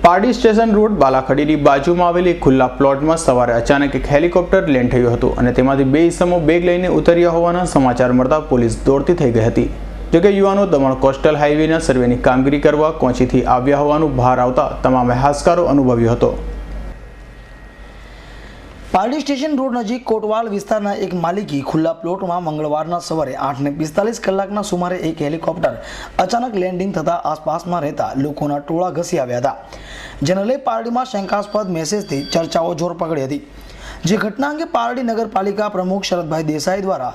Pardi station road બાલાખડીની બાજુમાં આવેલી ખુલ્લા પ્લોટમાં સવારે અચાનક એક હેલિકોપ્ટર લેન્ડ થયું હતું અને તેમાંથી બે ઇસમો બેગ લઈને ઉતર્યા હોવાના સમાચાર મળતા પોલીસ દોડતી થઈ ગઈ હતી। જોકે યુવાનો દમણ કોસ્ટલ હાઈવેના સર્વેની કામગીરી કરવા કોંચીથી આવ્યા હોવાનું બહાર આવતા તમામે હાશકારો અનુભવ્યો હતો। પારડી સ્ટેશન રોડ નજીક કોટવાલ વિસ્તારના એક માલિકી ખુલ્લા પ્લોટમાં મંગળવારના સવારે 8:45 કલાકના સુમારે એક હેલિકોપ્ટર અચાનક લેન્ડિંગ થતા આસપાસમાં રહેતા લોકોના ટોળા ઘસી આવ્યા હતા, જેને લઈ પારડીમાં શંકાસ્પદ મેસેજથી ચર્ચાઓ જોર પકડી હતી। જે ઘટના અંગે પારડી નગરપાલિકા પ્રમુખ શરદભાઈ દેસાઈ દ્વારા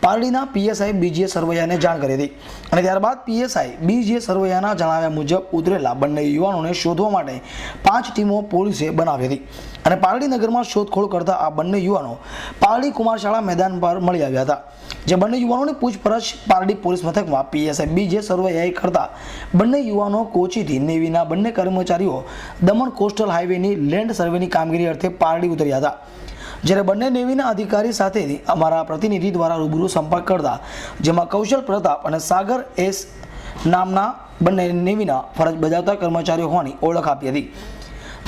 પારડીના પીએસઆઈ બીજીએ સરવૈયાને જાણ કરી હતી અને ત્યારબાદ પીએસઆઈ બીજીએ સરવૈયાના જણાવ્યા મુજબ ઉતરેલા બંને યુવાનોને શોધવા માટે 5 ટીમો પોલીસે બનાવી હતી અને પારડી નગરમાં શોધખોળ કરતા આ બંને યુવાનો પારડી કુમારશાળા મેદાન પર મળી આવ્યા હતા। જે બંને યુવાનોની પૂછપરછ પારડી પોલીસ મથકમાં પીએસઆઈ બીજીએ સરવૈયાએ કરતા બંને યુવાનો કોચીથી નેવીના બંને કર્મચારીઓ દમણ કોસ્ટલ હાઈવેની લેન્ડ સર્વેની કામગીરી અર્થે પારડી ઉતર્યા હતા। જ્યારે બંને નેવીના અધિકારી સાથે અમારા પ્રતિનિધિ દ્વારા રૂબરૂ સંપર્ક કરતા જેમાં કૌશલ પ્રતાપ અને સાગર એસ નામના બંને નેવીના ફરજ બજાવતા કર્મચારીઓ હોવાની ઓળખ આપી હતી।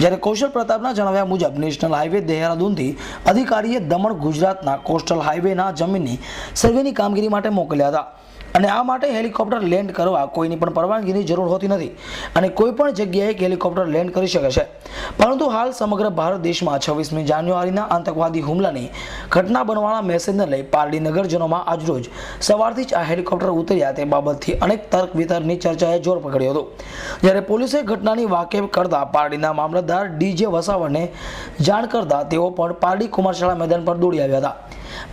જ્યારે કૌશલ પ્રતાપના જણાવ્યા મુજબ નેશનલ હાઈવે દેહરાદૂનથી અધિકારીએ દમણ ગુજરાતના કોસ્ટલ હાઈવેના જમીનની સર્વેની કામગીરી માટે મોકલ્યા હતા અને આ માટે હેલિકોપ્ટર લેન્ડ કરવા કોઈની પણ પરવાનગીની જરૂર હોતી નથી અને કોઈ પણ જગ્યાએ હેલિકોપ્ટર લેન્ડ કરી શકે છે। પરંતુ હાલ સમગ્ર ભારત દેશમાં 26મી જાન્યુઆરીના આતંકવાદી હુમલાની ઘટના બનવાના મેસેજને લઈ પારડી નગરજનોમાં આજરોજ સવારથી જ આ હેલિકોપ્ટર ઉતર્યા તે બાબતથી અનેક તર્ક વિતર્કની ચર્ચાએ જોર પકડ્યો હતો। જ્યારે પોલીસે ઘટનાની વાકેફ કરતા પારડીના મામલતદાર ડીજે વસાવડને જાણ કરતા તેઓ પણ પારડી કુમારશાળા મેદાન પર દોડી આવ્યા હતા।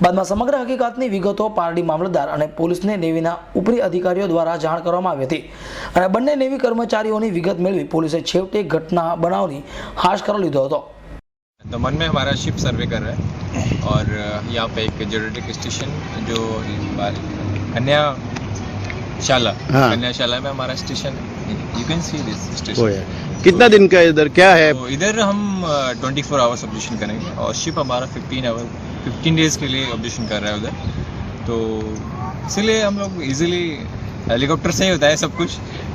બાદમાં સમગ્ર હકીકતની વિગતો પારડી મામલતદાર અને પોલીસને નેવીના ઉપરી અધિકારીઓ દ્વારા જાણ કરવામાં આવી હતી અને બંને નેવી કર્મચારીઓની વિગત મેળવી પોલીસે છેવટે ઘટના બનાવની હાશકારો લીધો હતો। दमन में हमारा शिप सर्वे कर रहा है और यहाँ पे एक ज्योडेटिक स्टेशन जो कन्याशाला कन्याशाला में हमारा स्टेशन है। You can see this station. कितना दिन का इधर क्या है? तो इधर हम 24 आवर्स ऑब्जर्वेशन करेंगे और शिप हमारा 15 डेज के लिए ऑब्जर्वेशन कर रहा है उधर। तो इसीलिए हम लोग इजीली हेलीकॉप्टर से ही होता है सब कुछ।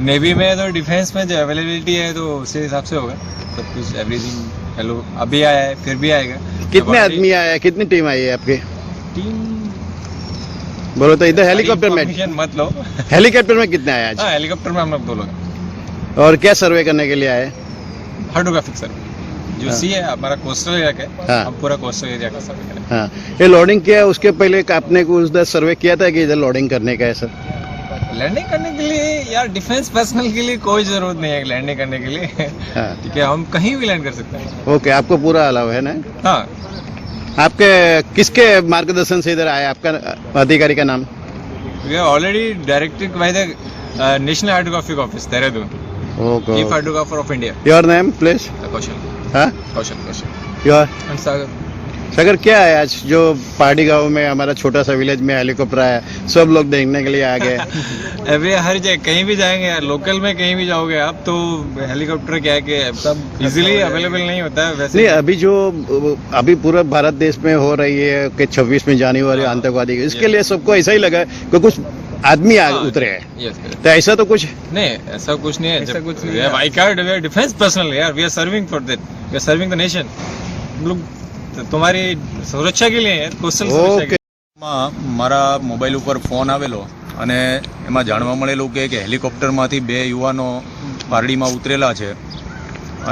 नेवी में तो डिफेंस में जो अवेलेबिलिटी है तो उसी हिसाब से होगा सब कुछ। एवरीथिंग हेलो अभी आया है फिर भी आएगा। कितने आदमी आए हैं? कितनी टीम आई है आपकी? टीम बोलो तो इधर हेलीकॉप्टर में मत लो। हेलीकॉप्टर में कितने आए आज? हाँ हेलीकॉप्टर में हम लोग 2 लोग हैं। और क्या सर्वे करने के लिए आए? हाइड्रोग्राफिक सर्वे जो सी है हमारा कोस्टल एरिया का है। हाँ। हम पूरा कोस्टल एरिया का सर्वे करें। हाँ, ये लोडिंग किया है उसके पहले आपने उधर सर्वे किया था कि इधर लोडिंग करने का है सर? लैंडिंग करने के लिए यार डिफेंस पर्सनल के लिए कोई जरूरत नहीं है लैंडिंग करने के लिए। हाँ। ठीक है हम कहीं भी लैंड कर सकते हैं। ओके, आपको पूरा अलाव है ना? हाँ। आपके किसके मार्गदर्शन से इधर आया? आपका अधिकारी का नाम? We are already directed by the National Hydrographic Office Dehradun. Okay. Chief hydrographer of India. Your name please? Kaushal. हाँ, कौशल कौशल। योर? एंड सागर। सागर, क्या है आज जो पार्टी गांव में हमारा छोटा सा विलेज में हेलीकॉप्टर आया, सब लोग देखने के लिए आ गए? अभी हर जगह कहीं भी जाएंगे यार, लोकल में कहीं भी जाओगे आप तो हेलीकॉप्टर क्या है कि सब इजीली अवेलेबल नहीं होता है वैसे। नहीं, अभी पूरा भारत देश में हो रही है कि 26वीं जनवरी आतंकवादी, इसके लिए सबको ऐसा ही लगा कि कुछ आदमी उतरे हैं। यस तो ऐसा तो कुछ नहीं, ऐसा कुछ नहीं है। ऐसा कुछ नहीं है। I card we are defence personnel यार, we are serving for that, we are serving the nation. हम लोग તમારી સુરક્ષા કે लिए કોસ્ટલ સુરક્ષા કે મારા મોબાઈલ ઉપર ફોન આવેલો અને એમાં જાણવા મળેલું કે હેલિકોપ્ટરમાંથી 2 યુવાનો પારડીમાં ઉતરેલા છે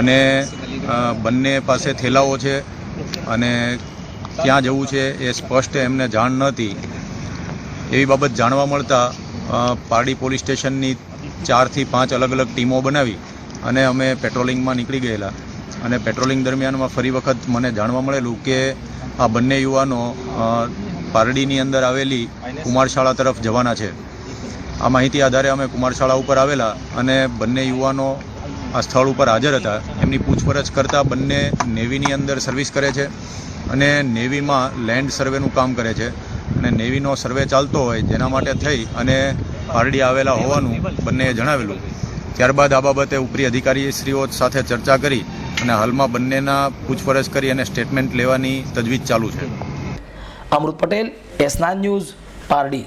અને બંને પાસે થેલાઓ છે અને ક્યાં જવું છે એ સ્પષ્ટ એમને જાણ નહોતી। એવી બાબત જાણવા મળતા પારડી પોલીસ સ્ટેશનની 4 થી 5 અલગ અલગ ટીમો બનાવી અને અમે પેટ્રોલિંગમાં નીકળી ગયેલા અને પેટ્રોલિંગ દરમિયાનમાં ફરી વખત મને જાણવા મળેલું કે આ બંને યુવાનો પારડીની અંદર આવેલી કુમારશાળા તરફ જવાના છે। આ માહિતી આધારે અમે કુમારશાળા ઉપર આવેલા અને બંને યુવાનો આ સ્થળ ઉપર હાજર હતા। એમની પૂછપરછ કરતાં બંને નેવીની અંદર સર્વિસ કરે છે અને નેવીમાં લેન્ડ સર્વેનું કામ કરે છે અને નેવીનો સર્વે ચાલતો હોય જેના માટે થઈ અને પારડી આવેલા હોવાનું બંનેએ જણાવેલું। ત્યારબાદ આ બાબતે ઉપરી અધિકારીશ્રીઓ સાથે ચર્ચા કરી અને હાલમાં બંનેના પૂછપરછ કરી અને સ્ટેટમેન્ટ લેવાની તજવીજ ચાલુ છે। અમૃત પટેલ, S9 ન્યૂઝ, પારડી।